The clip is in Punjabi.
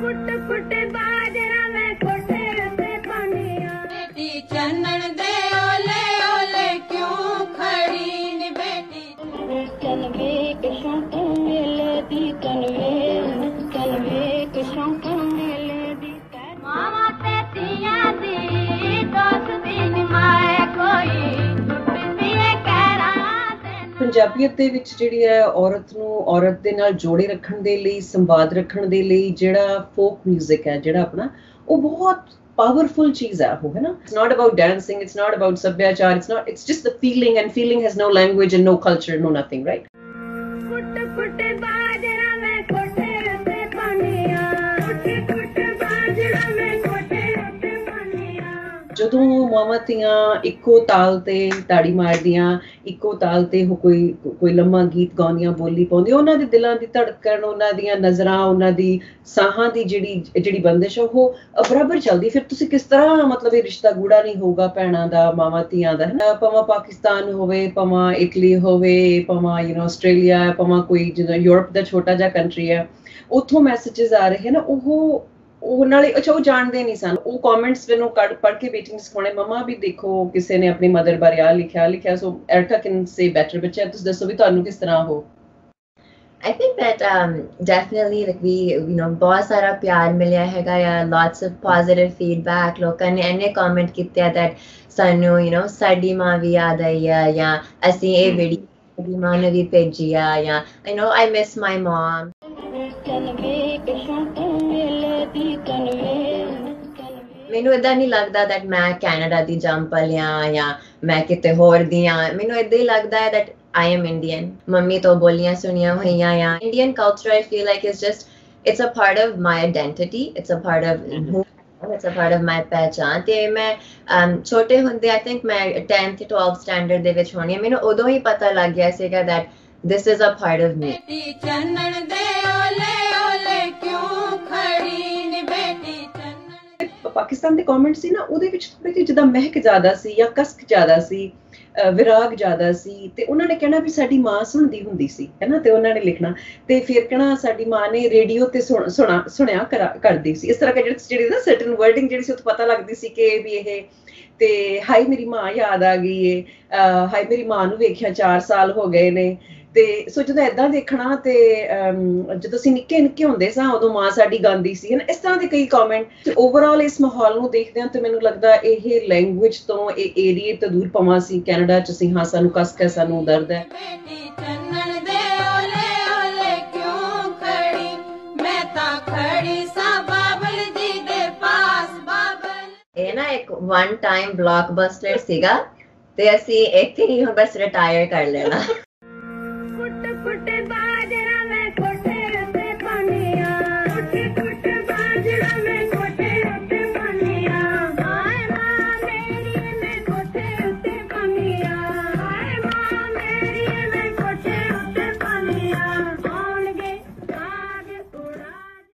फुट फुट बाजरा में कोठे से पानिया बेटी चन्नन दे ओले ओले क्यों खड़ी नी बेटी चल वे के शौक मेले दी चल वे के शौक मेले दी मामा ते तिया दी दोस्ती निमाए कोई ਪੰਜਾਬੀਅਤ ਦੇ ਵਿੱਚ ਜਿਹੜੀ ਹੈ ਔਰਤ ਨੂੰ ਔਰਤ ਦੇ ਨਾਲ ਜੋੜੇ ਰੱਖਣ ਦੇ ਲਈ ਸੰਵਾਦ ਰੱਖਣ ਦੇ ਲਈ ਜਿਹੜਾ ਫੋਕ 뮤직 ਹੈ ਜਿਹੜਾ ਆਪਣਾ ਉਹ ਬਹੁਤ ਪਾਵਰਫੁਲ ਚੀਜ਼ ਹੈ ਉਹ ਹੈ ਨਾ it's not about dancing it's not about ਸੱਭਿਆਚਾਰ it's just the feeling and feeling has no language and no culture no nothing right फुट फुट बाजरा में कोठे से पानिया फुट फुट बाजरा में कोठे से पानिया ਜਦੋਂ ਮਾਵਾਂ ਧੀਆਂ ਇੱਕੋ ਤਾਲ ਤੇ ਤਾੜੀ ਮਾਰਦੀਆਂ ਇੱਕੋ ਤਾਲ ਤੇ ਕੋਈ ਲੰਮਾ ਗੀਤ ਗਾਉਂਦੀਆਂ ਬੋਲੀ ਪਾਉਂਦੀਆਂ ਉਹਨਾਂ ਦੇ ਦਿਲਾਂ ਦੀ ਧੜਕਣ ਉਹਨਾਂ ਦੀਆਂ ਨਜ਼ਰਾਂ ਉਹਨਾਂ ਦੀ ਸਾਹਾਂ ਦੀ ਜਿਹੜੀ ਬੰਦਿਸ਼ ਉਹ ਬਰਾਬਰ ਚੱਲਦੀ ਫਿਰ ਤੁਸੀਂ ਕਿਸ ਤਰ੍ਹਾਂ ਮਤਲਬ ਇਹ ਰਿਸ਼ਤਾ ਗੂੜਾ ਨਹੀਂ ਹੋਊਗਾ ਭੈਣਾਂ ਦਾ ਮਾਵਾਂ ਧੀਆਂ ਦਾ ਹੈ ਭਾਵੇਂ ਪਾਕਿਸਤਾਨ ਹੋਵੇ ਭਾਵੇਂ ਇਟਲੀ ਹੋਵੇ ਭਾਵੇਂ ਆਸਟ੍ਰੇਲੀਆ ਭਾਵੇਂ ਕੋਈ ਜਿੱਦਾਂ ਯੂਰਪ ਦਾ ਛੋਟਾ ਜਿਹਾ ਕੰਟਰੀ ਹੈ ਉੱਥੋਂ ਮੈਸੇजेस ਆ ਰਹੇ ਨਾ ਉਹ ਨਾਲੇ ਅੱਛਾ ਉਹ ਜਾਣਦੇ ਨਹੀਂ ਸਨ ਉਹ ਕਮੈਂਟਸ ਮੈਨੂੰ ਪੜ੍ਹ ਕੇ ਬੇਟੀ ਨੇ ਸਿਖਾਉਣੇ ਮਮਾ ਵੀ ਦੇਖੋ ਕਿਸੇ ਨੇ ਆਪਣੀ ਮਦਰ ਬਾਰੇ ਆ ਲਿਖਿਆ ਸੋ ਐਰਟਾ ਕੈਨ ਸੇ ਬੈਟਰ ਬੱਚਾ ਤੁਸੀਂ ਦੱਸੋ ਵੀ ਤੁਹਾਨੂੰ ਕਿਸ ਤਰ੍ਹਾਂ ਹੋ I think that definitely like we बहुत सारा प्यार मिलिया हैगा या lots of positive feedback लोगों ने इन्ने comment किते that सानू साडी मां भी याद आई है या असी ये वीडियो साडी मां ने भी भेजी है या I miss my mom ਮੈਨੂੰ ਇਦਾਂ ਨਹੀਂ ਲੱਗਦਾ that ਮੈਂ ਕੈਨੇਡਾ ਦੀ ਜੰਪਲ ਜਾਂ ਮੈਂ ਕਿਤੇ ਹੋਰ ਦੀ ਆ ਮੈਨੂੰ ਇਦਾਂ ਹੀ ਲੱਗਦਾ ਹੈ that I am Indian mummy ਤੋਂ ਬੋਲੀਆਂ ਸੁਣੀਆਂ ਹੋਈਆਂ ਆ Indian culture I feel like is just it's a part of my identity it's a part of it's a part of my ਪਹਿਚਾਨ ਤੇ ਮੈਂ ਛੋਟੇ ਹੁੰਦੇ I think ਮੈਂ 10th 12th standard ਦੇ ਵਿੱਚ ਹੋਣੀ ਮੈਨੂੰ ਉਦੋਂ ਹੀ ਪਤਾ ਲੱਗ ਗਿਆ ਸੀਗਾ that this is a part of me Channan ਦੇ ਓਲੇ ਓਲੇ ਕਿਉਂ ਖੜੀ ਨੀ ਬੇਟੀ ਚੰਨਣ ਪਾਕਿਸਤਾਨ ਦੇ ਕਮੈਂਟ ਸੀ ਨਾ ਉਹਦੇ ਵਿੱਚ ਥੋੜੀ ਜਿਹੀ ਜਿੱਦਾਂ ਮਹਿਕ ਜ਼ਿਆਦਾ ਸੀ ਜਾਂ ਕਸਕ ਜ਼ਿਆਦਾ ਸੀ ਵਿਰਾਗ ਜ਼ਿਆਦਾ ਸੀ ਤੇ ਉਹਨਾਂ ਨੇ ਕਹਿਣਾ ਵੀ ਸਾਡੀ ਮਾਂ ਸੁਣਦੀ ਹੁੰਦੀ ਸੀ ਹੈਨਾ ਤੇ ਉਹਨਾਂ ਨੇ ਲਿਖਣਾ ਤੇ ਫਿਰ ਕਹਿਣਾ ਸਾਡੀ ਮਾਂ ਨੇ ਰੇਡੀਓ ਤੇ ਸੁਣਿਆ ਕਰਦੀ ਸੀ ਇਸ ਤਰ੍ਹਾਂ ਜਿਹੜੀ ਨਾ ਸਰਟਨ ਵਰਡਿੰਗ ਜਿਹੜੀ ਸੀ ਉਹ ਪਤਾ ਲੱਗਦੀ ਸੀ ਕਿ ਵੀ ਇਹ ਤੇ ਹਾਈ ਮੇਰੀ ਮਾਂ ਯਾਦ ਆ ਗਈ ਏ ਹਾਈ ਮੇਰੀ ਮਾਂ ਨੂੰ ਵੇਖਿਆ 4 ਸਾਲ ਹੋ ਗਏ ਨੇ ਤੇ ਸੋ ਜਦੋਂ ਏਦਾਂ ਦੇਖਣਾ ਤੇ ਜਦੋਂ ਅਸੀਂ ਨਿੱਕੇ ਹੁੰਦੇ ਸਾਂ ਉਦੋਂ ਮਾਂ ਸਾਡੀ ਗਾਉਂਦੀ ਸੀ ਇਸ ਤਰ੍ਹਾਂ ਦੇ ਕਈ ਕਮੈਂਟ ਤੇ ਓਵਰਆਲ ਇਸ ਮਾਹੌਲ ਨੂੰ ਦੇਖਦੇ ਹਾਂ ਤੇ ਮੈਨੂੰ ਲੱਗਦਾ ਇਹ ਲੈਂਗੁਏਜ ਤੋਂ ਇਹ ਏਰੀਏ ਤੋਂ ਦੂਰ ਪਵਾਂ ਸੀ ਕੈਨੇਡਾ ਚ ਅਸੀਂ ਹਾਂ ਸਾਨੂੰ ਕਸ ਕੇ ਸਾਨੂੰ ਦਰਦ ਹੈ ਇਹ ਨਾ ਇੱਕ ਵਨ ਟਾਈਮ ਬਲੌਕਬਸਟਰ ਸੀਗਾ ਤੇ ਅਸੀਂ ਇੱਥੇ ਹੀ ਹੁਣ ਬਸ ਰਿਟਾਇਰ ਕਰ ਲੈਣਾ फुट फुट बाजरा में कोठे से पानिया